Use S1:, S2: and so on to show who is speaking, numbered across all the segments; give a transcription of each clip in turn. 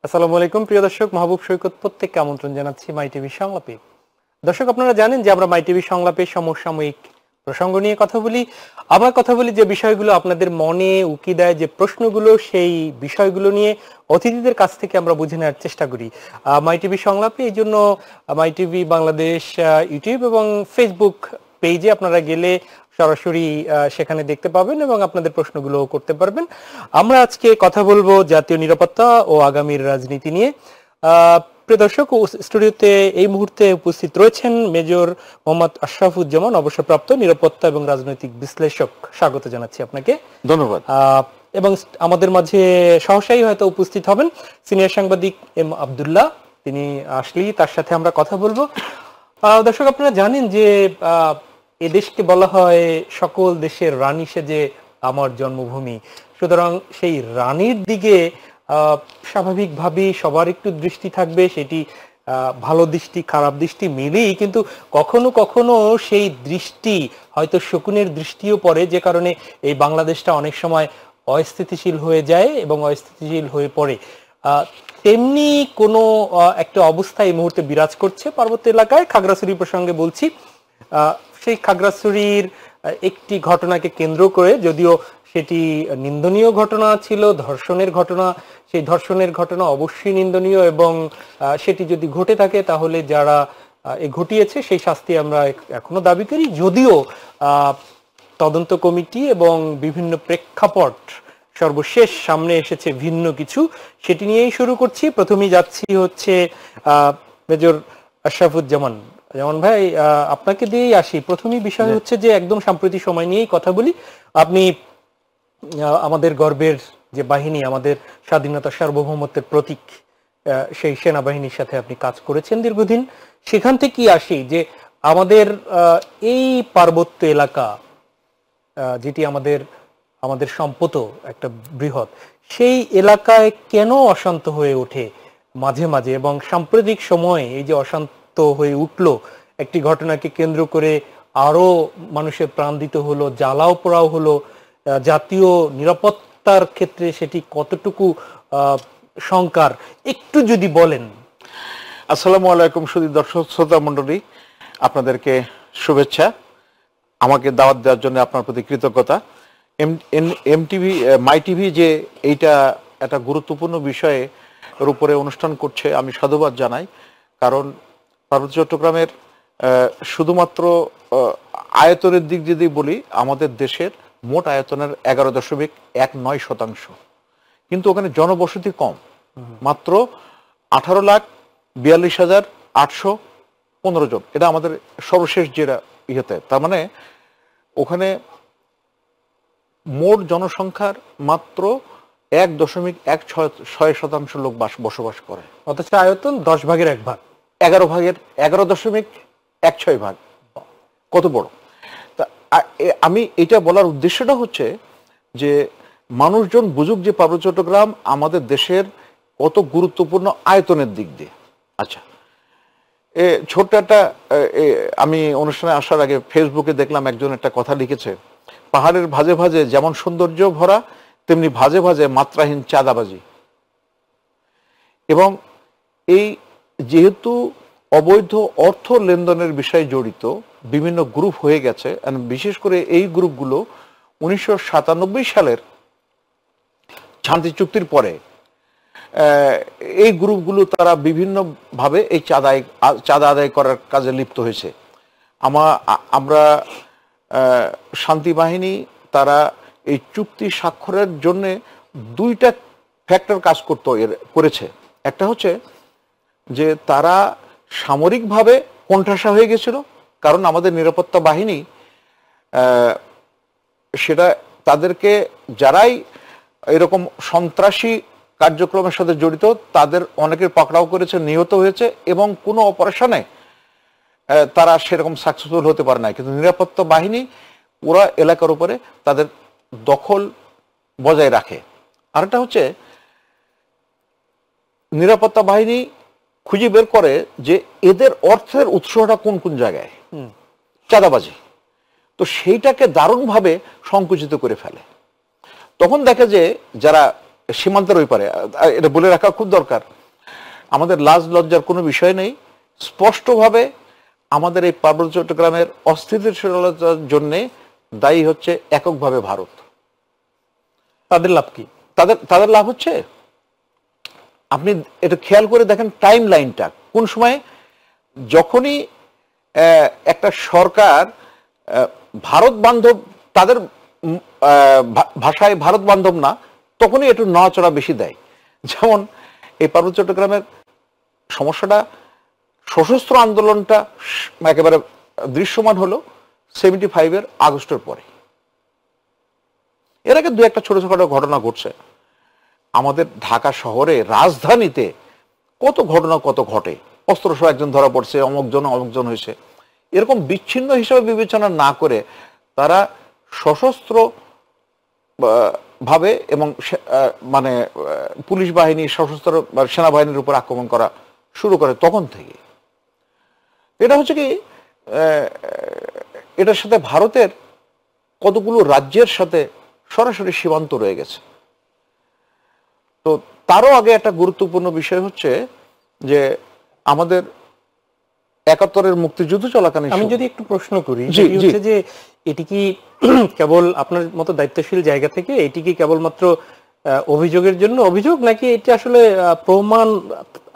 S1: আসসালামু আলাইকুম প্রিয় দর্শক, মাহবুব সৈকত প্রত্যেককে আমন্ত্রণ জানাচ্ছি মাই টিভি সংলাপে। দর্শক, আপনারা জানেন যে আমরা মাই টিভি সংলাপে সমসাময়িক প্রসঙ্গ নিয়ে কথা বলি। আবার কথা বলি যে বিষয়গুলো আপনাদের মনে উকি দেয়, যে প্রশ্নগুলো, সেই বিষয়গুলো নিয়ে অতিথিদের কাছ থেকে আমরা বুঝে নেওয়ার চেষ্টা করি মাই টিভি সংলাপে। এই জন্য মাই টিভি বাংলাদেশ ইউটিউব এবং ফেসবুক পেজে আপনারা গেলে সরাসরি সেখানে দেখতে পাবেন এবং আপনাদের প্রশ্নগুলো করতে পারবেন। আমরা আজকে কথা বলবো জাতীয় নিরাপত্তা ও আগামীর রাজনীতি নিয়ে। প্রিয় দর্শক, স্টুডিওতে এই মুহূর্তে উপস্থিত রয়েছেন মেজর মোহাম্মদ আশরাফুজ্জামান, অবসরপ্রাপ্ত নিরাপত্তা এবং রাজনৈতিক বিশ্লেষক। স্বাগত জানাচ্ছি আপনাকে।
S2: ধন্যবাদ।
S1: এবং আমাদের মাঝে সহসাই হয়তো উপস্থিত হবেন সিনিয়র সাংবাদিক এম আব্দুল্লাহ। তিনি আসলেই তার সাথে আমরা কথা বলবো। দর্শক, আপনারা জানেন যে এ দেশকে বলা হয় সকল দেশের রানী সেজে আমার জন্মভূমি। সুতরাং সেই রানীর দিকে স্বাভাবিকভাবেই সবার একটু দৃষ্টি থাকবে। সেটি ভালো দৃষ্টি খারাপ দৃষ্টি মিলেই, কিন্তু কখনো কখনো সেই দৃষ্টি হয়তো শকুনের দৃষ্টিও পড়ে, যে কারণে এই বাংলাদেশটা অনেক সময় অস্থিতিশীল হয়ে যায় এবং অস্থিতিশীল হয়ে পড়ে। তেমনি কোনো একটা অবস্থা এই মুহূর্তে বিরাজ করছে পার্বত্য এলাকায়। খাগড়াছড়ি প্রসঙ্গে বলছি। সেই খাগড়াছড়ির একটি ঘটনাকে কেন্দ্র করে, যদিও সেটি নিন্দনীয় ঘটনা ছিল, ধর্ষণের ঘটনা, সেই ধর্ষণের ঘটনা অবশ্যই নিন্দনীয় এবং সেটি যদি ঘটে থাকে তাহলে যারা ঘটিয়েছে সেই শাস্তি আমরা এখনো দাবি করি। যদিও তদন্ত কমিটি এবং বিভিন্ন প্রেক্ষাপট সর্বশেষ সামনে এসেছে ভিন্ন কিছু, সেটি নিয়েই শুরু করছি। প্রথমেই যাচ্ছি হচ্ছে মেজর আশরাফুজ্জামান। যেমন ভাই, আপনাকে দিয়েই আসি। প্রথমেই বিষয় হচ্ছে যে একদম সাম্প্রতিক সময় নিয়েই কথা বলি। আপনি আমাদের গর্বের যে বাহিনী, আমাদের স্বাধীনতা সার্বভৌমত্বের প্রতীক, সেই সেনাবাহিনীর সাথে আপনি কাজ করেছেন দীর্ঘদিন। সেখান থেকেই আসি যে আমাদের এই পার্বত্য এলাকা, যেটি আমাদের আমাদের সম্পদ একটা বৃহৎ, সেই এলাকায় কেন অশান্ত হয়ে ওঠে মাঝে মাঝে, এবং সাম্প্রতিক সময়ে এই যে অশান্ত হয়ে উঠলো একটি ঘটনাকে কেন্দ্র করে আরো মানুষের প্রাণ দিতে হলো, জ্বালাও পোড়াও হলো, জাতীয় নিরাপত্তার ক্ষেত্রে সেটি কতটুকু শঙ্কার, একটু যদি বলেন।
S2: আসসালামু আলাইকুম সুধী দর্শক শ্রোতা মণ্ডলী, আপনাদেরকে শুভেচ্ছা। আমাকে দাওয়াত দেওয়ার জন্য আপনার প্রতি কৃতজ্ঞতা। এমটিভি মাই টিভি যে এইটা একটা গুরুত্বপূর্ণ বিষয়ে উপরে অনুষ্ঠান করছে, আমি সাধুবাদ জানাই। কারণ পার্বত্য চট্টগ্রামের শুধুমাত্র আয়তনের দিক যদি বলি, আমাদের দেশের মোট আয়তনের 11.19%, কিন্তু ওখানে জনবসতি কম, মাত্র 18,42,815 জন। এটা আমাদের সর্বশেষ যেটা ইয়েতে, তার মানে ওখানে মোট জনসংখ্যার মাত্র 1.16% লোক বসবাস করে,
S1: অথচ আয়তন 10 ভাগের 1 ভাগ,
S2: 11.16%। কত বড়! তা আমি এটা বলার উদ্দেশ্যটা হচ্ছে যে মানুষজন বুঝুক যে পার্বত্য চট্টগ্রাম আমাদের দেশের কত গুরুত্বপূর্ণ আয়তনের দিক দিয়ে। আচ্ছা, ছোট্ট একটা, আমি অনুষ্ঠানে আসার আগে ফেসবুকে দেখলাম একজন একটা কথা লিখেছে, পাহাড়ের ভাজে ভাজে যেমন সৌন্দর্য ভরা, তেমনি ভাজে ভাজে মাত্রাহীন চাঁদাবাজি। এবং এই যেহেতু অবৈধ অর্থ লেনদেনের বিষয়ে জড়িত বিভিন্ন গ্রুপ হয়ে গেছে, বিশেষ করে এই গ্রুপগুলো 1997 সালের শান্তি চুক্তির পরে এই গ্রুপগুলো তারা বিভিন্নভাবে এই চাঁদা আদায় করার কাজে লিপ্ত হয়েছে। আমরা শান্তি বাহিনী তারা এই চুক্তি স্বাক্ষরের জন্য 2টা ফ্যাক্টর কাজ করেছে। একটা হচ্ছে যে তারা সামরিকভাবে কোণঠাসা হয়ে গেছিল, কারণ আমাদের নিরাপত্তা বাহিনী সেটা তাদেরকে যারাই এরকম সন্ত্রাসী কার্যক্রমের সাথে জড়িত তাদের অনেকের পাকড়াও করেছে, নিহত হয়েছে, এবং কোনো অপারেশনে তারা সেরকম সাকসেসফুল হতে পারে না। কিন্তু নিরাপত্তা বাহিনী পুরো এলাকার উপরে তাদের দখল বজায় রাখে। আরেকটা হচ্ছে নিরাপত্তা বাহিনী খুঁজে বের করে যে এদের অর্থের উৎসটা কোন কোন জায়গায়, চাঁদাবাজি। তো সেইটাকে দারুণভাবে সংকুচিত করে ফেলে। তখন দেখে যে যারা সীমান্তের ওই পারে, এটা বলে রাখা খুব দরকার। আমাদের লাজ লজ্জার কোনো বিষয় নেই। স্পষ্টভাবে আমাদের এই পার্বত্য চট্টগ্রামের অস্থিতিশীলতার জন্য দায়ী হচ্ছে এককভাবে ভারত।
S1: তাদের লাভ কি?
S2: তাদের লাভ হচ্ছে, আপনি এটা খেয়াল করে দেখেন টাইম লাইনটা কোন সময়, যখনই একটা সরকার ভারত বান্ধব, তাদের ভাষায় ভারত বান্ধব না, তখনই একটু নড়াচড়া বেশি দেয়। যেমন এই পার্বত্য চট্টগ্রামের সমস্যাটা, সশস্ত্র আন্দোলনটা একেবারে দৃশ্যমান হলো 75-এর আগস্টের পরে। এর আগে দু একটা ছোটখাটো ঘটনা ঘটছে। আমাদের ঢাকা শহরে, রাজধানীতে কত ঘটনা ঘটে, অস্ত্রসহ একজন ধরা পড়ছে, অমুকজন হয়েছে, এরকম বিচ্ছিন্ন হিসাবে বিবেচনা না করে তারা সশস্ত্র ভাবে এবং মানে পুলিশ বাহিনী, সশস্ত্র সেনাবাহিনীর উপর আক্রমণ করা শুরু করে তখন থেকে। এটা হচ্ছে কি, এটার সাথে ভারতের কতগুলো রাজ্যের সাথে সরাসরি সীমান্ত রয়ে গেছে। তো তারও আগে একটা গুরুত্বপূর্ণ বিষয় হচ্ছে যে আমাদের 71-এর মুক্তিযুদ্ধ চলাকালীন,
S1: আমি যদি একটু প্রশ্ন করি, হচ্ছে যে এটি কি কেবল আপনার মতো দায়িত্বশীল জায়গা থেকে এটি কি কেবলমাত্র অভিযোগের জন্য অভিযোগ, নাকি এটি আসলে প্রমাণ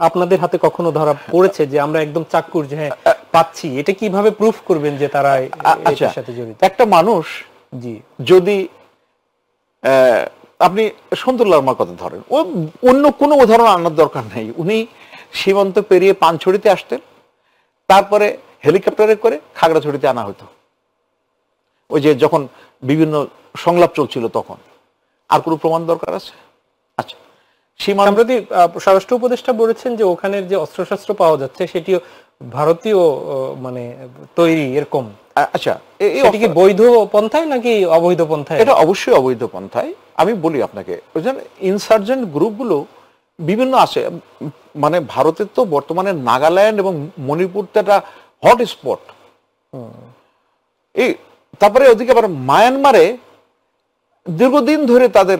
S1: আপনাদের হাতে কখনো ধরা পড়েছে যে আমরা একদম চাক্ষুষ যে হ্যাঁ পাচ্ছি? এটা কিভাবে প্রুফ করবেন যে তারা এর সাথে জড়িত?
S2: একটা মানুষ যদি, আপনি সন্তুল লার্মার কথা ধরেন, ও অন্য কোনো উদাহরণ আনার দরকার নেই। উনি সীমান্ত পেরিয়ে পানছড়িতে আসতেন, তারপরে হেলিকপ্টারে করে খাগড়াছড়িতে আনা হতো, ওই যে যখন বিভিন্ন সংলাপ চলছিল তখন। আর কোনো প্রমাণ দরকার আছে? আচ্ছা,
S1: সম্প্রতি স্বরাষ্ট্র উপদেষ্টা বলেছেন যে ওখানের যে অস্ত্রশস্ত্র পাওয়া যাচ্ছে সেটিও ভারতীয় মানে তৈরি, এরকম।
S2: আচ্ছা,
S1: এটি কি বৈধ পন্থায় নাকি অবৈধ পন্থায়?
S2: এটা অবশ্যই অবৈধ পন্থায়। আমি বলি আপনাকে, ইনসার্জেন্ট গ্রুপগুলো বিভিন্ন আছে। মানে ভারতের তো বর্তমানে নাগাল্যান্ড এবং মণিপুরটা একটা হট স্পট। এই তারপরে ওদিকে আবার মায়ানমারে দীর্ঘদিন ধরে তাদের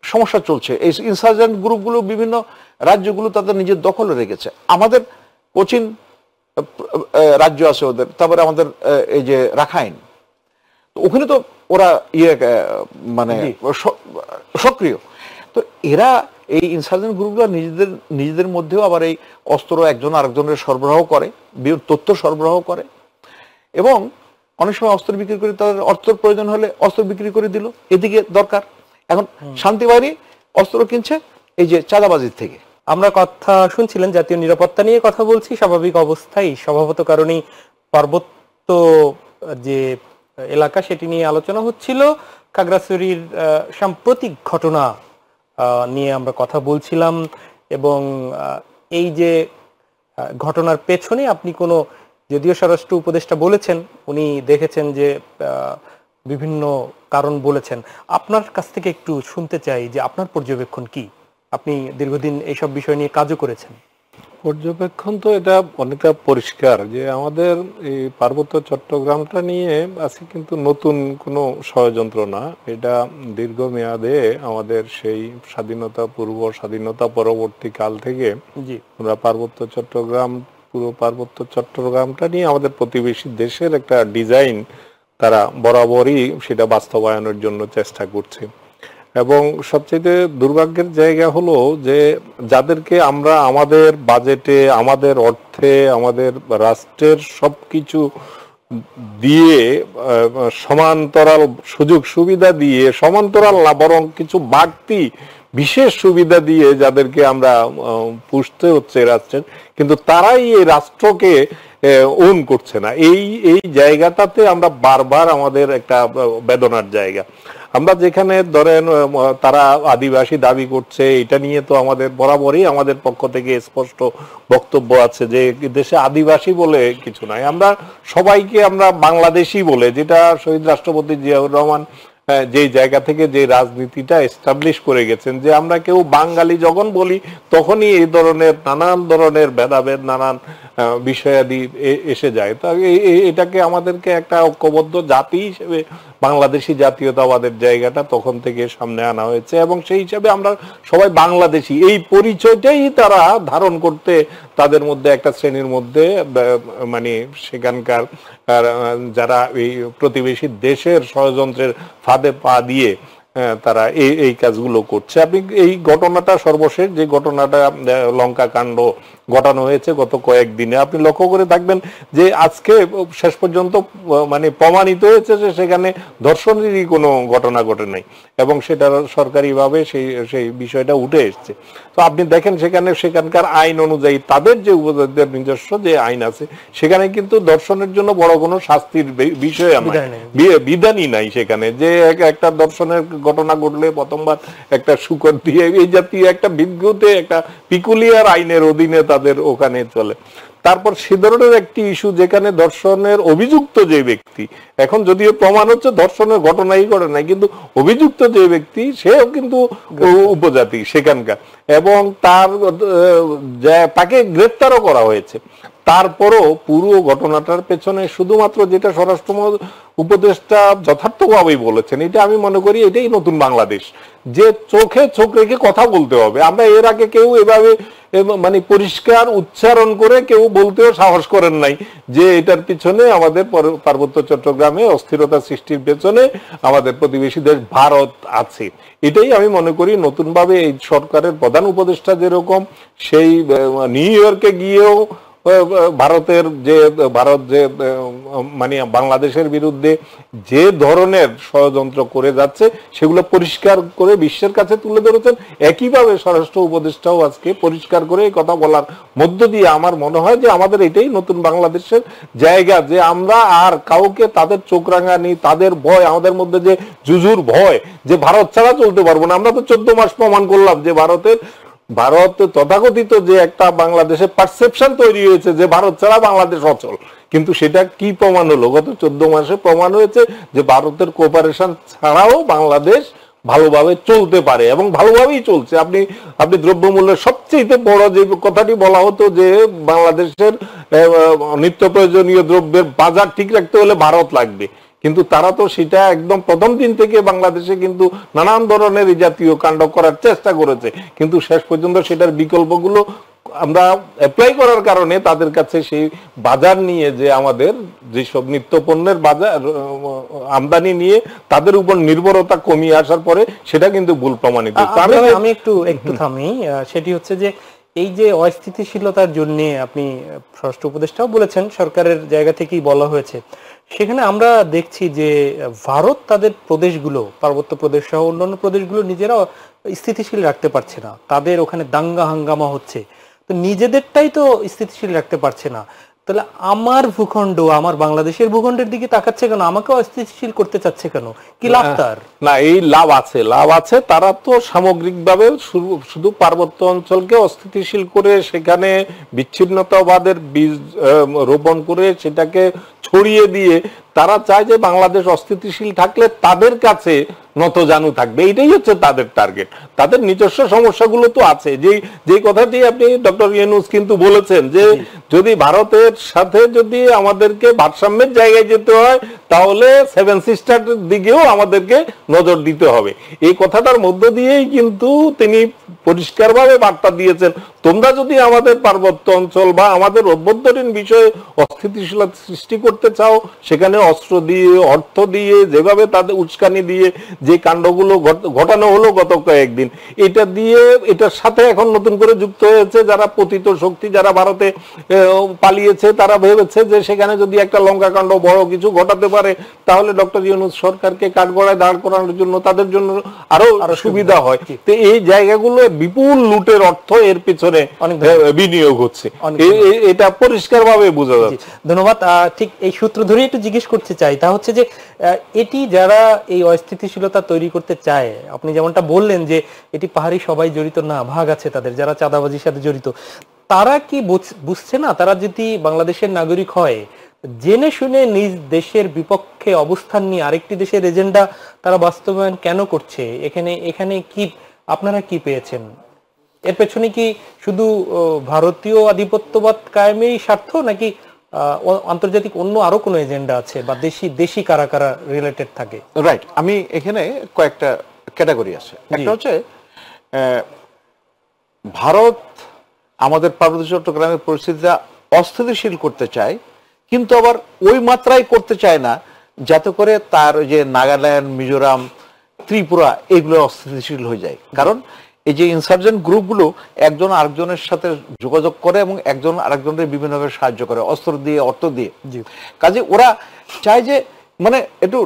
S2: সমস্যা চলছে। এই ইনসার্জেন্ট গ্রুপগুলো বিভিন্ন রাজ্যগুলো তাদের নিজের দখলে রেখেছে। আমাদের কোচিন রাজ্য আছে ওদের, তারপরে আমাদের এই যে রাখাইন, ওখানে তো ওরা মানে সক্রিয়। তো এরা এই ইনসার্জেন্ট গ্রুপগুলো নিজেদের মধ্যেও আবার এই অস্ত্র একজন আরেকজনের সরবরাহ করে, তথ্য সরবরাহ করে, এবং অনেক সময় অস্ত্র বিক্রি করে, তাদের অস্ত্রের প্রয়োজন হলে অস্ত্র বিক্রি করে দিল। এদিকে দরকার, এখন শান্তি বাহিনী অস্ত্র কিনছে এই যে চাঁদাবাজির থেকে।
S1: আমরা কথা শুনছিলেন জাতীয় নিরাপত্তা নিয়ে কথা বলছি। স্বাভাবিক অবস্থায় স্বভাবত কারণেই পার্বত্য যে এলাকা সেটি নিয়ে আলোচনা হচ্ছিল। খাগড়াছড়ির সাম্প্রতিক ঘটনা নিয়ে আমরা কথা বলছিলাম, এবং এই যে ঘটনার পেছনে আপনি কোনো, যদিও স্বরাষ্ট্র উপদেষ্টা বলেছেন উনি দেখেছেন যে বিভিন্ন কারণ বলেছেন, আপনার কাছ থেকে একটু শুনতে চাই যে আপনার পর্যবেক্ষণ কি? আপনি দীর্ঘদিন এইসব বিষয় নিয়ে কাজও করেছেন।
S3: পর্যবেক্ষণ তো এটা অনেকটা পরিষ্কার যে আমাদের এই পার্বত্য চট্টগ্রামটা নিয়ে আজকে কিন্তু নতুন কোনো ষড়যন্ত্র না। এটা দীর্ঘমেয়াদে আমাদের সেই স্বাধীনতা পূর্ব, স্বাধীনতা পরবর্তী কাল থেকে আমরা পুরো পার্বত্য চট্টগ্রামটা নিয়ে আমাদের প্রতিবেশী দেশের একটা ডিজাইন তারা বরাবরই সেটা বাস্তবায়নের জন্য চেষ্টা করছে। এবং সবচেয়ে দুর্ভাগ্যের জায়গা হলো যে যাদেরকে আমরা আমাদের বাজেটে, আমাদের অর্থে, আমাদের রাষ্ট্রের সবকিছু দিয়ে সমান্তরাল সুযোগ সুবিধা দিয়ে, সমান্তরাল না বরং কিছু বাড়তি বিশেষ সুবিধা দিয়ে যাদেরকে আমরা পুষতে হচ্ছে রাষ্ট্রের, কিন্তু তারাই এই রাষ্ট্রকে ওন করছে না। এই জায়গাটাতে আমরা বারবার আমাদের একটা বেদনার জায়গা। আমরা যেখানে ধরেন তারা আদিবাসী দাবি করছে, এটা নিয়ে তো আমাদের বরাবরই আমাদের পক্ষ থেকে স্পষ্ট বক্তব্য আছে যে দেশে আদিবাসী বলে কিছু নাই, আমরা সবাইকে আমরা বাংলাদেশি বলে, যেটা শহীদ রাষ্ট্রপতি জিয়াউর রহমান যে জায়গা থেকে যে রাজনীতিটা এস্টাবলিশ করে গেছেন যে আমরা কেউ বাঙালি যখন বলি তখনই এই ধরনের নানান ধরনের ভেদাভেদ, নানান বিষয়াদি এসে যায়। তা এটাকে আমাদেরকে একটা ঐক্যবদ্ধ জাতি হিসেবে বাংলাদেশি জাতীয়তাবাদের জায়গাটা তখন থেকে সামনে আনা হয়েছে, এবং সেই হিসাবে আমরা সবাই বাংলাদেশি এই পরিচয়টাই তারা ধারণ করতে তাদের মধ্যে একটা শ্রেণীর মধ্যে মানে সেখানকার যারা এই প্রতিবেশী দেশের ষড়যন্ত্রের ফাঁদে পা দিয়ে তারা এই কাজগুলো করছে। আপনি এই ঘটনাটা সর্বশেষ যে ঘটনাটা লঙ্কা কাণ্ড ঘটানো হয়েছে গত কয়েকদিনে, আপনি লক্ষ্য করে থাকবেন যে আজকে শেষ পর্যন্ত মানে প্রমাণিত হয়েছে যে সেখানে ধর্ষণেরই কোনো ঘটনা ঘটে নাই, এবং সেটা সরকারিভাবে সেই বিষয়টা উঠে এসছে। তো আপনি দেখেন সেখানকার আইন অনুযায়ী তাদের যে উপজাতিদের নিজস্ব যে আইন আছে সেখানে কিন্তু ধর্ষণের জন্য বড় কোনো শাস্তির বিষয় বিধানই নাই সেখানে, যে একটা ধর্ষণের ঘটনা ঘটলে প্রথমবার একটা শুকর দিয়ে এই জাতীয় একটা বিদ্যুতে একটা পিকুলিয়ার আইনের অধীনে তাদের ওখানে চলে। তারপর সে ধরনের একটি ইস্যু যেখানে ধর্ষণের অভিযুক্ত যে ব্যক্তি, এখন যদিও প্রমাণ হচ্ছে ধর্ষণের ঘটনাই ঘটে নাই, কিন্তু অভিযুক্ত যে ব্যক্তি সেও কিন্তু উপজাতি সেখানকার, এবং তাকে গ্রেফতারও করা হয়েছে। তারপরও পুরো ঘটনাটার পেছনে শুধুমাত্র যেটা স্বরাষ্ট্র উপদেষ্টা যথার্থভাবেই বলেছেন, এটা আমি মনে করি এটাই নতুন বাংলাদেশ, যে চোখে চোখ রেখে কথা বলতে হবে। আমরা এর আগে কেউ এভাবে মানে পরিষ্কার উচ্চারণ করে কেউ বলতেও সাহস করেন নাই যে এটার পিছনে আমাদের পার্বত্য চট্টগ্রামে অস্থিরতা সৃষ্টির পেছনে আমাদের প্রতিবেশী দেশ ভারত আছে। এটাই আমি মনে করি নতুনভাবে এই সরকারের প্রধান উপদেষ্টা যেরকম সেই নিউ ইয়র্কে গিয়েও ভারত যে মানে বাংলাদেশের বিরুদ্ধে যে ধরনের ষড়যন্ত্র করে যাচ্ছে সেগুলো পরিষ্কার করে বিশ্বের কাছে তুলে ধরেছেন। একইভাবে স্বরাষ্ট্র উপদেষ্টাও আজকে পরিষ্কার করে এই কথা বলার মধ্য দিয়ে আমার মনে হয় যে আমাদের এটাই নতুন বাংলাদেশের জায়গা, যে আমরা আর কাউকে তাদের চোখ রাঙানি, তাদের ভয়, আমাদের মধ্যে যে জুজুর ভয় যে ভারত ছাড়া চলতে পারবো না। আমরা তো 14 মাস প্রমাণ করলাম যে ভারত তথাকথিত যে একটা বাংলাদেশের পারসেপশন তৈরি হয়েছে যে ভারত ছাড়া বাংলাদেশ অচল, কিন্তু সেটা কি প্রমাণ হলো? গত 14 মাসে প্রমাণ হয়েছে যে ভারতের কোঅপারেশন ছাড়াও বাংলাদেশ ভালোভাবে চলতে পারে, এবং ভালোভাবেই চলছে। আপনি দ্রব্যমূল্যের সবচেয়ে বড় যে কথাটি বলা হতো যে বাংলাদেশের নিত্য প্রয়োজনীয় দ্রব্যের বাজার ঠিক রাখতে হলে ভারত লাগবে, কিন্তু তারা তো সেটা একদম প্রথম দিন থেকে বাংলাদেশে কিন্তু নানান ধরনের এই জাতীয় কাণ্ড করার চেষ্টা করেছে, কিন্তু শেষ পর্যন্ত সেটার বিকল্পগুলো আমরা অ্যাপ্লাই করার কারণে তাদের কাছে সেই বাজার নিয়ে যে আমাদের যেসব নিত্য পণ্যের বাজার আমদানি নিয়ে তাদের উপর নির্ভরতা কমিয়ে আসার পরে সেটা কিন্তু ভুল প্রমাণিত।
S1: আমি একটু থামি, সেটি হচ্ছে যে এই যে অস্থিতিশীলতার জন্য আপনি স্বরাষ্ট্র উপদেষ্টাও বলেছেন, সরকারের জায়গা থেকেই বলা হয়েছে, সেখানে আমরা দেখছি যে ভারত তাদের প্রদেশগুলো, পার্বত্য প্রদেশ সহ অন্যান্য প্রদেশগুলো নিজেরা স্থিতিশীল রাখতে পারছে না, তাদের ওখানে দাঙ্গা হাঙ্গামা হচ্ছে, তো নিজেদেরটাই তো স্থিতিশীল রাখতে পারছে না, তাহলে আমার ভূখণ্ড, আমার বাংলাদেশের ভূখণ্ডের দিকে তাকাচ্ছে কেন? আমাকেও অস্থিতিশীল করতে চাচ্ছে কেন? কি লাভ তার?
S3: না, এই লাভ আছে। তারা তো সামগ্রিকভাবে শুধু পার্বত্য অঞ্চলকে অস্থিতিশীল করে সেখানে বিচ্ছিন্নতাবাদের বীজ রোপণ করে সেটাকে ছড়িয়ে দিয়ে তারা চায় যে বাংলাদেশ অস্থিতিশীল থাকলে তাদের কাছে নতজানু থাকবে, এটাই হচ্ছে তাদের টার্গেট। তাদের নিজস্ব সমস্যাগুলো তো আছে, যে কথাটি আপনি ডক্টর ইউনূস কিন্তু বলেছেন যে যদি ভারতের সাথে যদি আমাদেরকে ভারসাম্যের জায়গায় যেতে হয় তাহলে 7 সিস্টার দিকেও আমাদেরকে নজর দিতে হবে। এই কথাটার মধ্য দিয়েই কিন্তু তিনি পরিষ্কারভাবে বার্তা দিয়েছেন, তোমরা যদি আমাদের পার্বত্য অঞ্চল বা আমাদের অভ্যন্তরীণ বিষয়ে অস্থিতিশীলতা সৃষ্টি করতে চাও, সেখানে অস্ত্র দিয়ে, অর্থ দিয়ে, যেভাবে তাদের উস্কানি দিয়ে যে কাণ্ডগুলো ঘটানো হলো গত কয়েকদিন, এটা দিয়ে এটার সাথে এখন নতুন করে যুক্ত হয়েছে যারা পতিত শক্তি, যারা ভারতে পালিয়েছে, তারা ভেবেছে যে সেখানে যদি একটা লঙ্কা কাণ্ড বড় কিছু ঘটাতে পারে তাহলে ডক্টর ইউনূস সরকারকে কাঠগড়ায় দাঁড় করানোর জন্য তাদের জন্য আরো সুবিধা হয়। তো এই জায়গাগুলো বিপুল লুটের অর্থ এর পিছনে বিনিয়োগ হচ্ছে, এটা পরিষ্কারভাবে বোঝা যাচ্ছে।
S1: ধন্যবাদ। ঠিক এই সূত্র ধরে একটু জিজ্ঞেস করতে চাই, তা হচ্ছে যে এটি যারা এই অস্থিতিশীলতা তৈরি করতে চায়, আপনি যেমনটা বললেন যে এটি পাহাড়ি সবাই জড়িত না, ভাগ আছে তাদের যারা চাঁদাবাজির সাথে জড়িত, তারা কি বুঝছে না তারা যদি বাংলাদেশের নাগরিক হয় জেনে শুনে নিজ দেশের বিপক্ষে অবস্থান নিয়ে আরেকটি দেশের এজেন্ডা তারা বাস্তবায়ন কেন করছে? এখানে কি আপনারা কি পেয়েছেন? এর পেছনে কি শুধু ভারতীয় আধিপত্যবাদ কায়েমেই স্বার্থ, নাকি আন্তর্জাতিক অন্য আরো কোনো এজেন্ডা আছে, বা দেশি কারা কারা রিলেটেড থাকে?
S2: রাইট, আমি এখানে কয়েকটা ক্যাটাগরি আছে। একটা হচ্ছে ভারত আমাদের পার্বত্য চট্টগ্রামের পরিস্থিতিটা অস্থিতিশীল করতে চায়, কিন্তু আবার ওই মাত্রায় করতে চায় না যাতে করে তার ওই যে নাগাল্যান্ড, মিজোরাম, ত্রিপুরা এগুলো অস্থিতিশীল হয়ে যায়। কারণ এই যে ইনসার্জেন্ট গ্রুপগুলো একজন আরেকজনের সাথে যোগাযোগ করে এবং একজন আরেকজনের বিভিন্নভাবে সাহায্য করে, অস্ত্র দিয়ে, অর্থ দিয়ে। কাজে ওরা চায় যে মানে একটু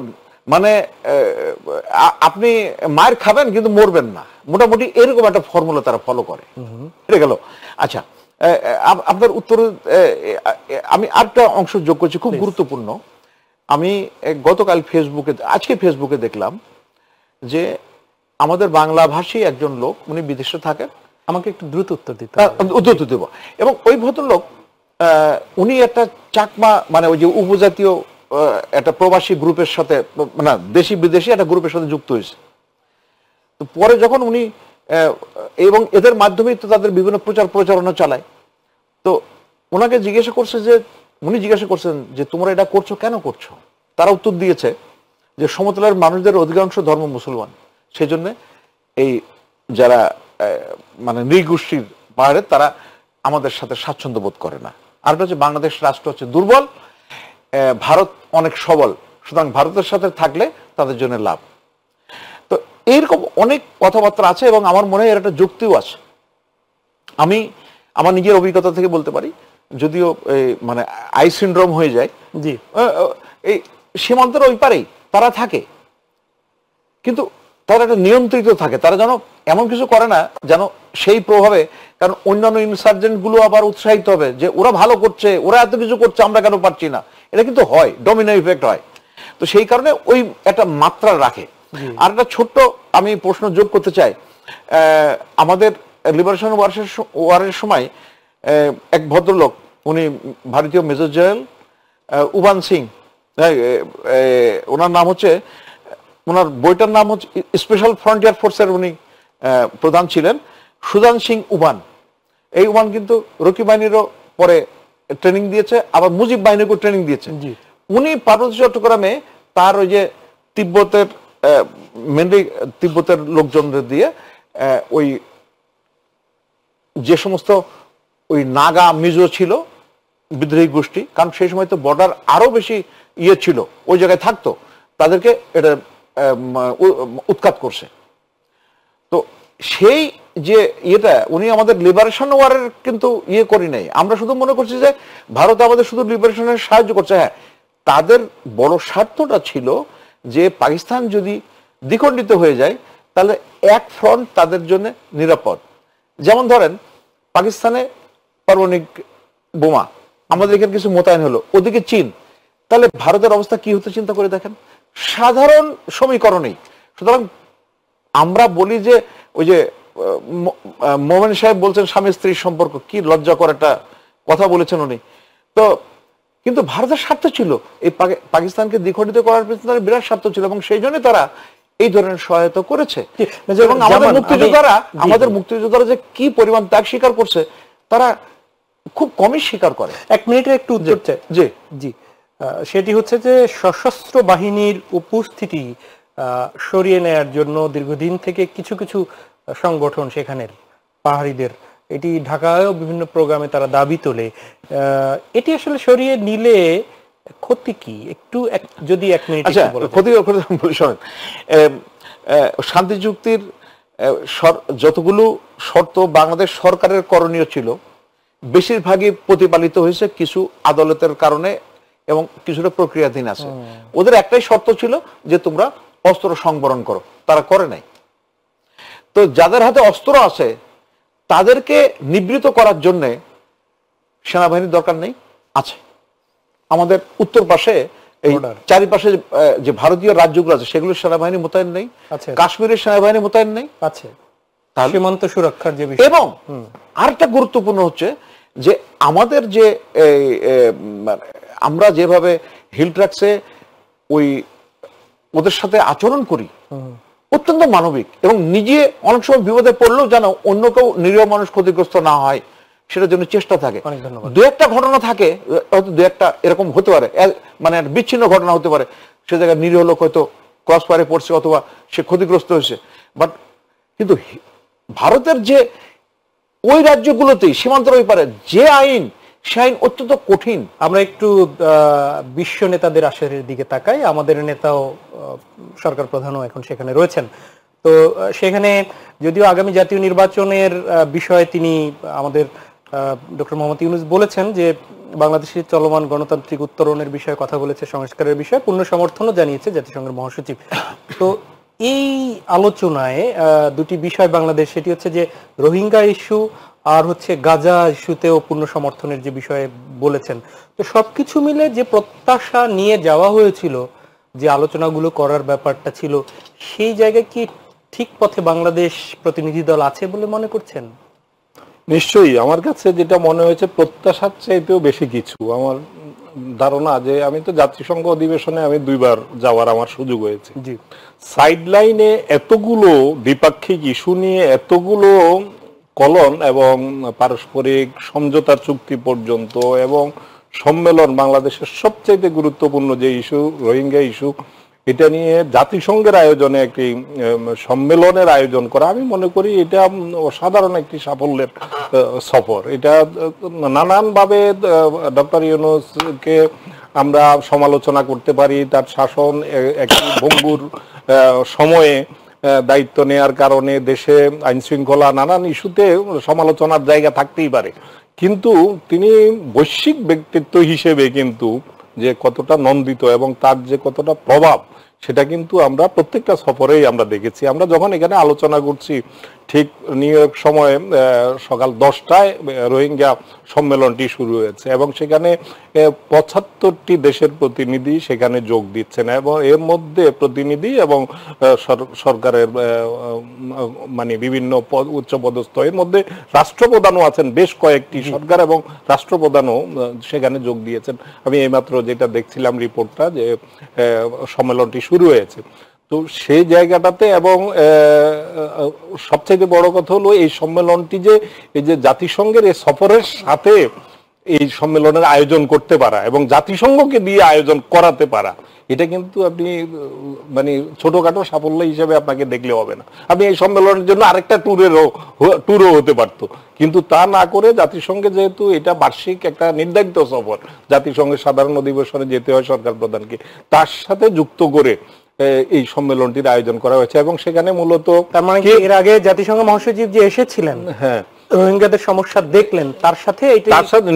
S2: মানে আপনি মায়ের খাবেন কিন্তু মরবেন না, মোটামুটি এরকম একটা ফর্মুলা তারা ফলো করে। এটা গেল। আচ্ছা, আপনার উত্তরে আমি আরেকটা অংশ যোগ করছি, খুব গুরুত্বপূর্ণ। আমি গতকাল আজকে ফেসবুকে দেখলাম যে আমাদের বাংলা ভাষী একজন লোক, উনি বিদেশে থাকেন।
S1: আমাকে একটু দ্রুত উত্তর দিতে
S2: উত্তর দেব। এবং ওই ভদ্রলোক উনি একটা চাকমা মানে ওই যে উপজাতীয় একটা প্রবাসী গ্রুপের সাথে, মানে দেশি বিদেশি একটা গ্রুপের সাথে যুক্ত হয়েছে। তো পরে যখন উনি এবং এদের মাধ্যমেই তো তাদের বিভিন্ন প্রচারণা চালায়, তো ওনাকে উনি জিজ্ঞাসা করছেন যে তোমরা এটা করছো কেন করছো? তারা উত্তর দিয়েছে যে সমতলের মানুষদের অধিকাংশ ধর্ম মুসলমান, সেই জন্য এই যারা মানে নৃগোষ্ঠীর পাহাড়ে তারা আমাদের সাথে স্বাচ্ছন্দ্য বোধ করে না। আর হচ্ছে বাংলাদেশ রাষ্ট্র হচ্ছে দুর্বল, ভারত অনেক সবল, সুতরাং ভারতের সাথে থাকলে তাদের জন্য লাভ। তো এইরকম অনেক কথাবার্তা আছে এবং আমার মনে হয় এর একটা যুক্তিও আছে। আমি আমার নিজের অভিজ্ঞতা থেকে বলতে পারি, যদিও মানে আই সিনড্রোম হয়ে যায়,
S1: জি,
S2: এই সীমান্তের ওই পারেই তারা থাকে, কিন্তু তারা একটা নিয়ন্ত্রিত থাকে। তারা যেন এমন কিছু করে না যেন সেই প্রভাবে, কারণ অন্যান্য ইনসার্জেন্ট গুলো আবার উৎসাহিত হবে যে ওরা ভালো করছে, ওরা এত কিছু করছে, আমরা কেন পারছি না। এটা কিন্তু হয়, ডমিনো ইফেক্ট হয়। তো সেই কারণে ওই একটা মাত্রা রাখে। আর একটা ছোট্ট আমি প্রশ্ন যোগ করতে চাই, আমাদের লিবারেশন ওয়ারের সময় এক ভদ্রলোক, উনি ভারতীয় মেজর জেনারেল উবান সিং, ওনার নাম হচ্ছে, ওনার বইটার নাম হচ্ছে স্পেশাল ফ্রন্টিয়ার ফোর্সের উনি প্রধান ছিলেন, সুদান সিং উবান। এই উবান কিন্তু রকি বাহিনীরও পরে ট্রেনিং দিয়েছে, আবার মুজিব বাহিনীকেও ট্রেনিং দিয়েছে। উনি পার্বত্য চট্টগ্রামে তার ওই যে তিব্বতের মেনলি তিব্বতের লোকজনদের দিয়ে ওই যে সমস্ত ওই নাগা মিজো ছিল বিদ্রোহী গোষ্ঠী, কারণ সেই সময় তো বর্ডার আরো বেশি ছিল, ওই জায়গায় থাকতো, তাদেরকে এটা উৎখাত করছে। তো সেই যে ইয়েটা উনি আমাদের লিবারেশন ওয়ারের কিন্তু করি নাই। আমরা শুধু মনে করছি যে ভারত আমাদের শুধু লিবারেশনের সাহায্য করছে। হ্যাঁ, তাদের বড় স্বার্থটা ছিল যে পাকিস্তান যদি দ্বিখণ্ডিত হয়ে যায় তাহলে এক ফ্রন্ট তাদের জন্য নিরাপদ। যেমন ধরেন পাকিস্তানে পারমাণবিক বোমা, আমাদের এখানে কিছু মোতায়েন হলো, ওদিকে চীন, তাহলে ভারতের অবস্থা কি হতে চিন্তা করে দেখেন, সাধারণ সমীকরণেই। সুতরাং আমরা বলি যে ওই যে মোমেন সাহেব বলছেন স্বামী স্ত্রীর সম্পর্ক, কি লজ্জা করে একটা কথা বলেছেন উনি। তো কিন্তু ভারতের স্বার্থ ছিল এই পাকিস্তানকে দ্বিখণ্ডিত করার পেছনে তার বিরাট স্বার্থ ছিল, এবং সেই জন্য তারা এই ধরনের সহায়তা করেছে। এবং আমাদের মুক্তিযোদ্ধারা যে কি পরিমাণ ত্যাগ স্বীকার করছে তারা খুব কমই স্বীকার করে।
S1: এক মিনিটের একটু উত্তর চাই। জি জি, সেটি হচ্ছে যে সশস্ত্র বাহিনীর উপস্থিতি সরিয়ে নেয়ার জন্য দীর্ঘদিন থেকে কিছু কিছু সংগঠন সেখানের পাহাড়িদের, এটি ঢাকায়ও বিভিন্ন প্রোগ্রামে তারা দাবি তোলে, এটি আসলে সরিয়ে নিলে ক্ষতি কি, একটু যদি এক মিনিট বলেন।
S2: ক্ষতি শোনেন, শান্তি চুক্তির যতগুলো শর্ত বাংলাদেশ সরকারের করণীয় ছিল বেশিরভাগই প্রতিপালিত হয়েছে কিছু আদালতের কারণে এবং কিছুটা প্রক্রিয়াধীন আছে। ওদের একটাই শর্ত ছিল যে তোমরা অস্ত্র সংবরণ করো, তারা করে নাই। তো যাদের হাতে অস্ত্র আছে তাদেরকে নিবৃত করার জন্য সেনাবাহিনীর দরকার নেই, আছে। আমাদের উত্তর পাশে এই চারিপাশে যে ভারতীয় রাজ্যগুলো আছে সেগুলো সেনাবাহিনী মোতায়েন নেই, কাশ্মীরের সেনাবাহিনী মোতায়েন নেই, আছে সীমান্ত সুরক্ষার যে বিষয়। এবং আরেকটা গুরুত্বপূর্ণ হচ্ছে যে আমাদের যে আমরা যেভাবে হিল ট্র্যাক্সে ওই ওদের সাথে আচরণ করি, অত্যন্ত মানবিক এবং নিজে অনেক সময় বিপদে পড়লেও যেন অন্য কেউ নিরীহ মানুষ ক্ষতিগ্রস্ত না হয় সেটার জন্য চেষ্টা থাকে।
S1: অনেক ধন্যবাদ।
S2: দু একটা ঘটনা থাকে, হয়তো দু একটা এরকম হতে পারে, মানে বিচ্ছিন্ন ঘটনা হতে পারে, সে জায়গায় নিরীহ লোক হয়তো ক্রস ফায়ারে পড়ছে অথবা সে ক্ষতিগ্রস্ত হয়েছে, বাট কিন্তু ভারতের যে ওই রাজ্যগুলোতেই সীমান্তের ওই পারে যে আইন, সে আইন অত্যন্ত কঠিন।
S1: আমরা একটু বিশ্ব নেতাদের আসরের দিকে তাকাই। আমাদের নেতাও সরকার প্রধানও এখন সেখানে রয়েছেন। তো সেখানে যদিও আগামী জাতীয় নির্বাচনের বিষয়ে তিনি আমাদের ডক্টর মোহাম্মদ ইউনূস বলেছেন যে বাংলাদেশের চলমান গণতান্ত্রিক উত্তরণের বিষয়ে কথা বলেছে, সংস্কারের বিষয়ে পূর্ণ সমর্থনও জানিয়েছে জাতিসংঘের মহাসচিব। তো এই আলোচনায় দুটি বিষয় বাংলাদেশ, সেটি হচ্ছে যে রোহিঙ্গা ইস্যু আর হচ্ছে গাজা ইস্যুতেও পূর্ণ সমর্থনের যে বিষয়ে বলেছেন। তো সবকিছু মিলে যে প্রত্যাশা নিয়ে যাওয়া হয়েছিল, যে আলোচনাগুলো করার ব্যাপারটা ছিল, সেই জায়গায় কি ঠিক পথে বাংলাদেশ প্রতিনিধি দল আছে বলে মনে করছেন?
S3: নিশ্চয়ই আমার কাছে যেটা মনে হয়েছে প্রত্যাশার চাইতেও বেশি কিছু। আমার ধারণা যে আমি তো জাতিসংঘ অধিবেশনে আমি 2 বার যাওয়ার আমার সুযোগ হয়েছে।
S1: জি,
S3: সাইডলাইনে এতগুলো দ্বিপাক্ষিক ইস্যু নিয়ে এতগুলো কলন এবং পারস্পরিক সমঝোতা চুক্তি পর্যন্ত এবং সম্মেলন, বাংলাদেশের সবচেয়ে গুরুত্বপূর্ণ যে ইস্যু রোহিঙ্গা ইস্যু, এটা নিয়ে জাতিসংঘের আয়োজনে একটি সম্মেলনের আয়োজন করা, আমি মনে করি এটা অসাধারণ একটি সাফল্যের সফর। এটা নানানভাবে ডক্টর ইউনূসকে আমরা সমালোচনা করতে পারি, তার শাসন একটি ভঙ্গুর সময়ে দায়িত্ব নেয়ার কারণে দেশে আইন শৃঙ্খলা নানান ইস্যুতে সমালোচনার জায়গা থাকতেই পারে, কিন্তু তিনি বৈশ্বিক ব্যক্তিত্ব হিসেবে কিন্তু যে কতটা নন্দিত এবং তার যে কতটা প্রভাব, সেটা কিন্তু আমরা প্রত্যেকটা সফরেই আমরা দেখেছি। আমরা যখন এখানে আলোচনা করছি ঠিক নিউ ইয়র্ক সময় সকাল 10টায় রোহিঙ্গা সম্মেলনটি শুরু হয়েছে এবং সেখানে 75টি দেশের প্রতিনিধি সেখানে যোগ দিচ্ছেন এবং এর মধ্যে প্রতিনিধি এবং সরকারের মানে বিভিন্ন উচ্চপদস্থ, এর মধ্যে রাষ্ট্রপ্রধানও আছেন, বেশ কয়েকটি সরকার এবং রাষ্ট্রপ্রধানও সেখানে যোগ দিয়েছেন। আমি এইমাত্র যেটা দেখছিলাম রিপোর্টটা, যে সম্মেলনটি শুরু হয়েছে। তো সেই জায়গাটাতে এবং সবচেয়ে বড় কথা হলো এই সম্মেলনটি যে এই যে জাতিসংঘের এই সফরের সাথে এই সম্মেলনের আয়োজন করতে পারা এবং জাতিসংঘকে দিয়ে আয়োজন করাতে পারা, এটা কিন্তু আপনি মানে ছোটখাটো সাফল্য হিসেবে আপনাকে দেখলে হবে না। আপনি এই সম্মেলনের জন্য আরেকটা ট্যুরও হতে পারতো, কিন্তু তা না করে জাতিসংঘে যেহেতু এটা বার্ষিক একটা নির্ধারিত সফর, জাতিসংঘের সাধারণ অধিবেশনে যেতে হয় সরকার প্রধানকে, তার সাথে যুক্ত করে এই সম্মেলনটির আয়োজন করা হয়েছে এবং সেখানে মূলত
S1: তার মানে এর আগে জাতিসংঘ মহাসচিব যে এসেছিলেন,
S3: হ্যাঁ,
S1: রোহিঙ্গাদের সমস্যা দেখলেন, তার সাথে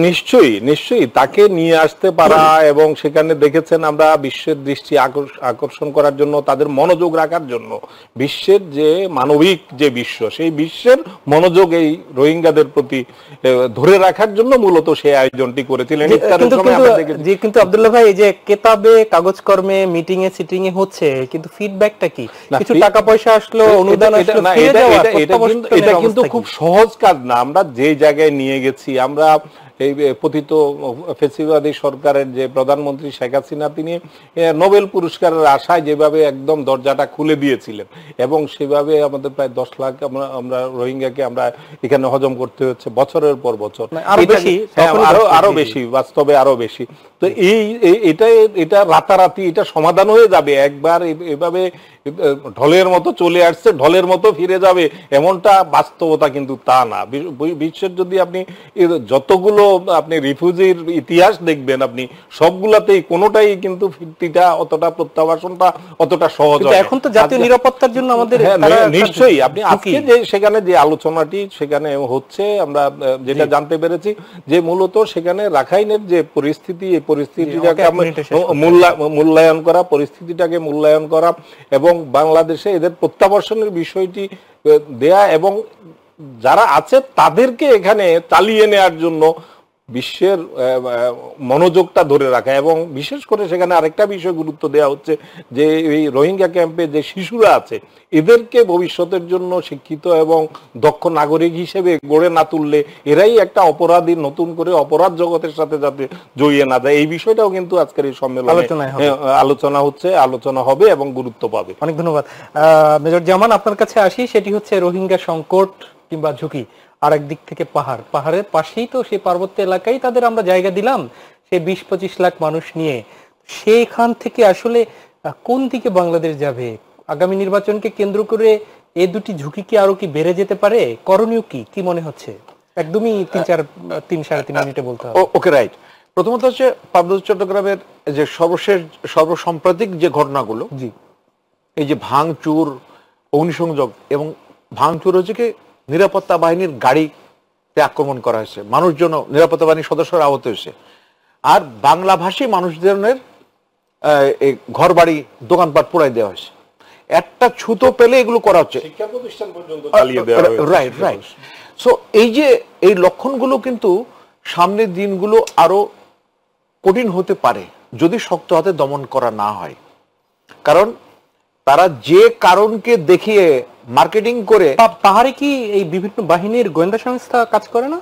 S3: নিশ্চয়ই তাকে নিয়ে আসতে পারা এবং সেখানে দেখেছেন আমরা বিশ্বের দৃষ্টি আকর্ষণ করার জন্য, তাদের মনোযোগ রাখার জন্য, বিশ্বের যে মানবিক যে বিশ্ব, সেই বিশ্বের মনোযোগ এই রোহিঙ্গাদের প্রতি ধরে রাখার জন্য মূলত সেই আয়োজনটি করেছিলেন।
S1: কিন্তু আব্দুল্লাহ ভাই, এই যে কেতাবে কাগজ কর্মে মিটিং এ সিটিং এ হচ্ছে, কিন্তু ফিডব্যাকটা কি? কিছু টাকা পয়সা আসলো, অনুদান আসলো,
S3: এটা কিন্তু খুব সহজ কাজ না। আমরা যে জায়গায় নিয়ে গেছি, আমরা এই পতিত ফ্যাসিবাদী সরকারের যে প্রধানমন্ত্রী শেখ হাসিনা, তিনি নোবেল পুরস্কারের আশায় যেভাবে একদম দরজাটা খুলে দিয়েছিলেন এবং সেভাবে আমাদের প্রায় 10 লাখ আমরা রোহিঙ্গাকে আমরা এখানে হজম করতে হচ্ছে বছরের পর বছর, আরো বেশি, বাস্তবে আরো বেশি। তো এটা রাতারাতি এটা সমাধান হয়ে যাবে, একবার এভাবে ঢলের মতো চলে আসছে ঢলের মতো ফিরে যাবে এমনটা বাস্তবতা কিন্তু তা না। বিশ্বের যদি আপনি যতগুলো আপনি রিফিউজির ইতিহাস দেখবেন, আপনি সবগুলাতেই কোনোটাই কিন্তু ফিরতিটা অতটা, প্রত্যাবাসনটা অতটা সহজ হয়।
S1: এখন তো জাতীয় নিরাপত্তার জন্য আমাদের
S3: নিশ্চয়ই আপনি আজকে যে সেখানে যে আলোচনাটি সেখানে হচ্ছে, আমরা যেটা জানতে পেরেছি যে মূলত সেখানে রাখাইনের যে পরিস্থিতি, এই পরিস্থিতিটাকে মূল্যায়ন করা, পরিস্থিতিটাকে মূল্যায়ন করা এবং বাংলাদেশে এদের প্রত্যাবর্তনের বিষয়টি দেয়া এবং যারা আছে তাদেরকে এখানে চালিয়ে নেওয়ার জন্য বিশ্বের মনোযোগটা ধরে রাখা, এবং বিশেষ করে সেখানে আরেকটা বিষয় গুরুত্ব দেওয়া হচ্ছে যে এই রোহিঙ্গা ক্যাম্পে যে শিশুরা আছে এদেরকে ভবিষ্যতের জন্য শিক্ষিত এবং দক্ষ নাগরিক হিসেবে গড়ে না তুললে এরাই একটা অপরাধী, নতুন করে অপরাধ জগতের সাথে যাতে জড়িয়ে না যায়, এই বিষয়টাও কিন্তু আজকের এই সম্মেলনে আলোচনা হচ্ছে, আলোচনা হবে এবং গুরুত্ব পাবে।
S1: অনেক ধন্যবাদ। মেজর জামান, আপনার কাছে আসি, সেটি হচ্ছে রোহিঙ্গা সংকট কিংবা ঝুঁকি। আর একদিক থেকে পাহাড়ের পাশেই তো সেই পার্বত্য এলাকায় তাদের আমরা জায়গা দিলাম, সেই 20-25 লাখ মানুষ নিয়ে। সেইখান থেকে আসলে কোন দিকে বাংলাদেশ যাবে? আগামী নির্বাচনকে কেন্দ্র করে এই দুটি ঝুঁকি কি আরো কি বেড়ে যেতে পারে? করণীয় কি মনে হচ্ছে? একদমই 3-3.5 মিনিটে বলতে হবে।
S2: ওকে, রাইট। প্রথমত হচ্ছে পার্বত্য চট্টগ্রামের যে সর্বসাম্প্রতিক যে ঘটনাগুলো,
S1: জি,
S2: এই যে ভাঙচুর, অগ্নিসংযোগ এবং ভাঙচুর হচ্ছে কি নিরাপত্তা বাহিনীর গাড়িতে আক্রমণ করা হয়েছে, মানুষজন, নিরাপত্তা বাহিনীর সদস্যরা আহত হয়েছে, আর বাংলাভাষী মানুষজনের ঘর বাড়ি দোকানপাট পোড়াই দেওয়া হয়েছে। একটা ছুতো পেলে এগুলো করা হচ্ছে,
S3: শিক্ষা প্রতিষ্ঠান পর্যন্ত চালিয়ে দেওয়া হয়েছে।
S2: Right right. সো এই যে এই লক্ষণগুলো কিন্তু সামনের দিনগুলো আরো কঠিন হতে পারে যদি শক্ত হাতে দমন করা না হয়। কারণ তারা যে কারণকে দেখিয়ে মার্কেটিং করে।
S1: পাহাড়ে কি এই বিভিন্ন বাহিনীর গোয়েন্দা সংস্থা কাজ করে না?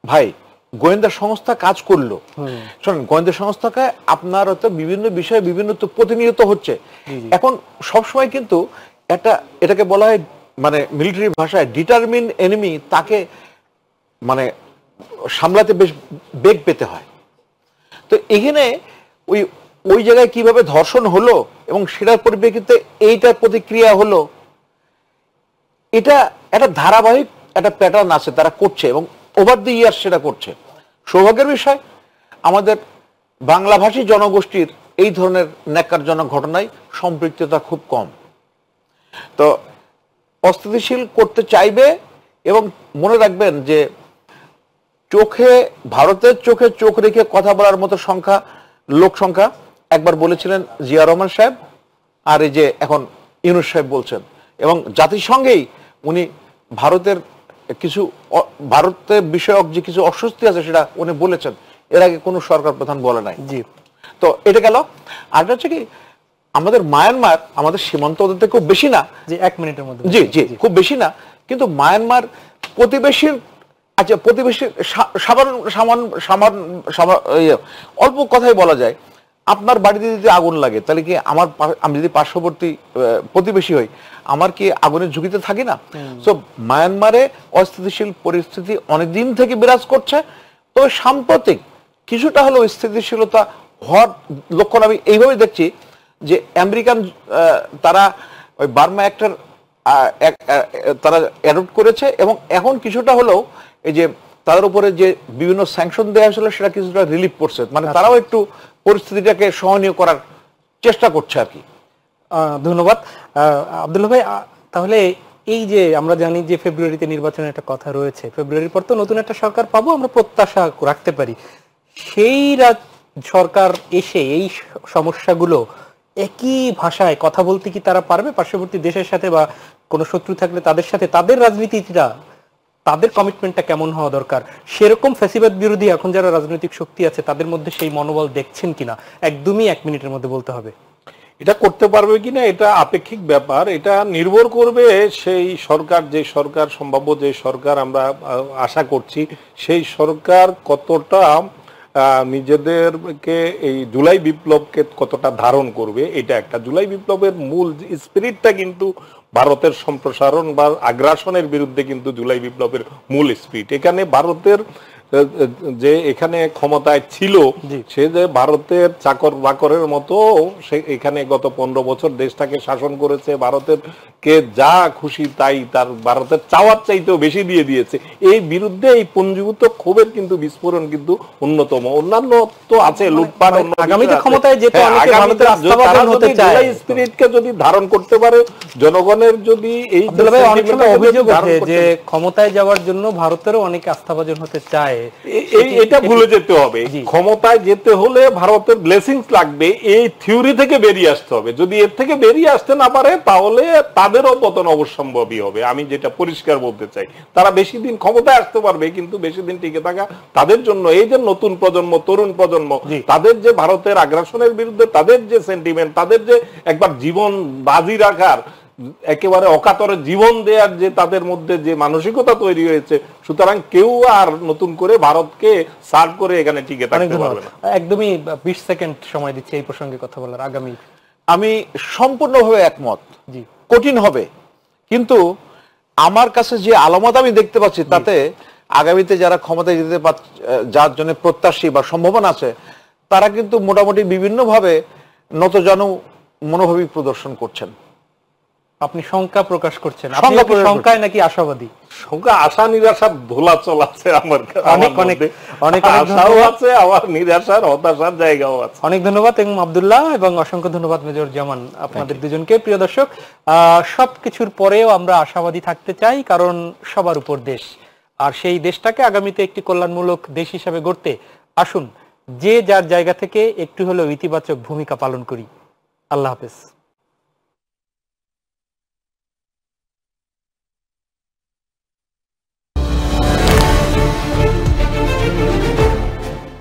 S2: ভাই, গোয়েন্দা সংস্থা কাজ করলো, শোনেন, গোয়েন্দা সংস্থাকে আপনার হয়তো বিভিন্ন বিষয়ে বিভিন্ন তো প্রতিনিয়ত হচ্ছে। এখন সবসময় কিন্তু এটাকে বলা হয়, মানে মিলিটারি ভাষায় ডিটারমিন এনিমি, তাকে মানে সামলাতে বেশ বেগ পেতে হয়। তো এখানে ওই জায়গায় কিভাবে ধর্ষণ হলো এবং সেটার পরিপ্রেক্ষিতে এইটার প্রতিক্রিয়া হলো, এটা একটা ধারাবাহিক একটা প্যাটার্ন আছে, তারা করছে এবং ওভার দি ইয়ার সেটা করছে। সৌভাগ্যের বিষয় আমাদের বাংলাভাষী জনগোষ্ঠীর এই ধরনের ন্যাক্কারজনক ঘটনায় সম্পৃক্ততা খুব কম। তো অস্থিতিশীল করতে চাইবে, এবং মনে রাখবেন যে ভারতের চোখে চোখ রেখে কথা বলার মতো লোক সংখ্যা একবার বলেছিলেন জিয়া রহমান সাহেব, আর এই যে এখন ইউনূস সাহেব বলছেন, এবং জাতিসংঘেই উনি ভারতের বিষয়ক যে কিছু অস্বস্তি আছে সেটা উনি বলেছেন, এর আগে কোনো সরকার প্রধান বলে নাই।
S1: জি,
S2: তো এটা গেল। আর হচ্ছে কি, আমাদের মায়ানমার আমাদের সীমান্ত ওদের খুব বেশি না,
S1: যে 1 মিনিটের মধ্যে,
S2: জি জি, খুব বেশি না, কিন্তু মায়ানমার প্রতিবেশীর, আচ্ছা প্রতিবেশীর অল্প কথাই বলা যায়, আপনার বাড়িতে যদি আগুন লাগে তাহলে কি আমি যদি পার্শ্ববর্তী প্রতিবেশী হই, আমার কি আগুনের ঝুঁকিতে থাকি না? সো মায়ানমারে অস্থিতিশীল পরিস্থিতি অনেকদিন থেকে বিরাজ করছে, তবে সাম্প্রতিক কিছুটা হলেও স্থিতিশীলতা হওয়ার লক্ষণ আমি এইভাবে দেখছি যে আমেরিকান তারা ওই বার্মা অ্যাক্টর তারা অ্যাডপ্ট করেছে, এবং এখন কিছুটা হলেও এই যে তাদের উপরে যে বিভিন্ন স্যাংশন দেওয়া হয়েছিল সেটা কিছুটা রিলিফ করছে, মানে তারাও একটু পরিস্থিতিটাকে সহনীয় করার চেষ্টা করছে আর কি।
S1: ধন্যবাদ আব্দুল্লাহ ভাই। তাহলে এই যে আমরা জানি যে ফেব্রুয়ারিতে নির্বাচনের একটা কথা রয়েছে, ফেব্রুয়ারির পর তো নতুন একটা সরকার পাবো, আমরা প্রত্যাশা রাখতে পারি। সেই সরকার এসে এই সমস্যাগুলো একই ভাষায় কথা বলতে কি তারা পারবে? পার্শ্ববর্তী দেশের সাথে বা কোনো শত্রু থাকলে তাদের সাথে তাদের রাজনীতিটা, তাদের কমিটমেন্টটা কেমন হওয়া দরকার? সেরকম ফ্যাসিবাদ বিরোধী এখন যারা রাজনৈতিক শক্তি আছে তাদের মধ্যে সেই মনোবল দেখছেন কিনা? একদমই 1 মিনিটের মধ্যে বলতে হবে।
S3: এটা করতে পারবে কিনা এটা আপেক্ষিক ব্যাপার, এটা নির্ভর করবে সেই সরকার, যে সরকার সম্ভাব্য, যে সরকার আমরা আশা করছি সেই সরকার কতটা নিজেদেরকে এই জুলাই বিপ্লবকে কতটা ধারণ করবে। এটা একটা, জুলাই বিপ্লবের মূল স্পিরিটটা কিন্তু ভারতের সম্প্রসারণ বা আগ্রাসনের বিরুদ্ধে কিন্তু জুলাই বিপ্লবের মূল স্পিরিট। এখানে ভারতের যে এখানে ক্ষমতায় ছিল সে যে ভারতের চাকর বাকরের মতো সে এখানে গত 15 বছর দেশটাকে শাসন করেছে, ভারতের কে যা খুশি তাই তার ভারতের চাওয়ার চাইতেও বেশি দিয়ে দিয়েছে। এই বিরুদ্ধে এই পুঞ্জীভূত ক্ষোভের কিন্তু বিস্ফোরণ কিন্তু অন্যতম। অন্যান্য তো আছে লুটপাট,
S1: আগামীতে ক্ষমতায় যেতে অনেকে ভারতের আস্থাভাজন হতে চায়,
S3: জুলাই স্পিরিটকে যদি ধারণ করতে পারে, জনগণের যদি এই
S1: অনেক সময় অভিযোগ ওঠে যে ক্ষমতায় যাওয়ার জন্য ভারতেরও অনেকে আস্থাভাজন হতে চায়,
S3: এটা ভুলে যেতে হবে। ক্ষমতায় যেতে হলে ভারতের ব্লেসিংস লাগবে, এই থিওরি থেকে বেরিয়ে আসতে হবে। যদি এর থেকে বেরিয়ে আসতে না পারে তাহলে তাদেরও পতন অবশ্যম্ভাবী হবে। আমি যেটা পরিষ্কার বলতে চাই, তারা বেশি দিন ক্ষমতায় আসতে পারবে কিন্তু বেশি দিন টিকে থাকা তাদের জন্য, এই যে নতুন প্রজন্ম, তরুণ প্রজন্ম, তাদের যে ভারতের আগ্রাসনের বিরুদ্ধে তাদের যে সেন্টিমেন্ট, তাদের যে একবার জীবন বাজি রাখার, একেবারে অকাতরে জীবন দেওয়ার যে তাদের মধ্যে যে মানসিকতা তৈরি হয়েছে, সুতরাং কেউ আর নতুন করে ভারতকে সার্ভ করে এখানে টিকে থাকতে পারবে না।
S1: একদমই 20 সেকেন্ড সময় দিচ্ছি এই প্রসঙ্গে কথা বলার। আগামী
S2: আমি সম্পূর্ণভাবে একমত,
S1: জি
S2: কঠিন হবে, কিন্তু আমার কাছে যে আলামত আমি দেখতে পাচ্ছি তাতে আগামীতে যারা ক্ষমতায় যেতে যার জন্য প্রত্যাশী বা সম্ভাবনা আছে তারা কিন্তু মোটামুটি বিভিন্নভাবে নতজানু মনোভাবী প্রদর্শন করছেন।
S1: আপনি শঙ্কা প্রকাশ করছেন, আপনি শঙ্কায় নাকি আশাবাদী?
S3: শঙ্কা, আশা নিরাশার ধোলাচল আছে আমার,
S1: অনেক অনেক অনেক
S3: আশাও আছে, আবার নিরাশার হতাশার জায়গাও আছে।
S1: অনেক ধন্যবাদ আব্দুল্লাহ এবং অসংখ্য ধন্যবাদ মেজর জামান আপনাদের দুজনকে। প্রিয় দর্শক, সবকিছুর পরেও আমরা আশাবাদী থাকতে চাই, কারণ সবার উপর দেশ, আর সেই দেশটাকে আগামীতে একটি কল্যাণমূলক দেশ হিসেবে গড়তে আসুন যে যার জায়গা থেকে একটু হলেও ইতিবাচক ভূমিকা পালন করি। আল্লাহ হাফেজ।